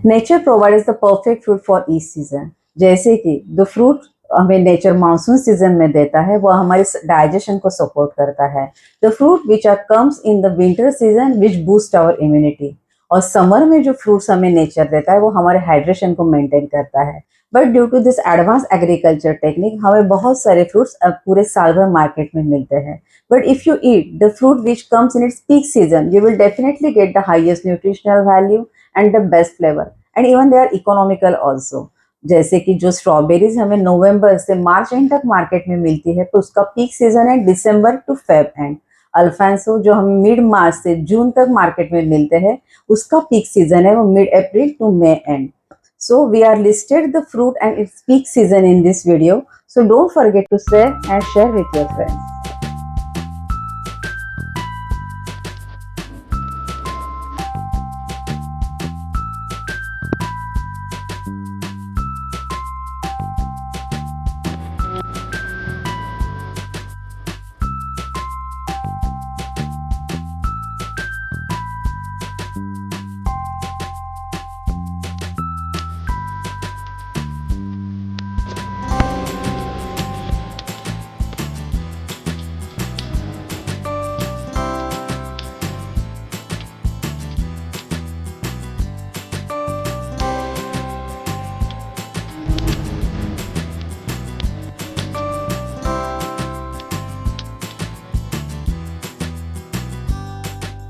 Nature provides the perfect fruit for each season. जैसे कि the fruit हमें nature monsoon season में देता है, वह हमारे डाइजेशन को सपोर्ट करता है। The fruit which are comes in the winter season which boost our immunity. और समर में जो फ्रूट्स हमें नेचर देता है वो हमारे हाइड्रेशन को मेंटेन करता है। But due to this advance agriculture technique हमें बहुत सारे फ्रूट्स अब पूरे साल भर मार्केट में मिलते हैं। But if you eat the fruit which comes in its peak season, you will definitely get the highest nutritional value and the best flavor, and even they are economical also। जैसे कि जो strawberries हमें नवंबर से मार्च and तक market में मिलती है, तो उसका पीक सीजन है December two Feb and. Alphonso जो हमें मिड मार्च से जून तक मार्केट में मिलते हैं, उसका पीक सीजन है वो mid April to May end. So we are listed the fruit and its peak season in this video. So don't forget to share and share with your friends.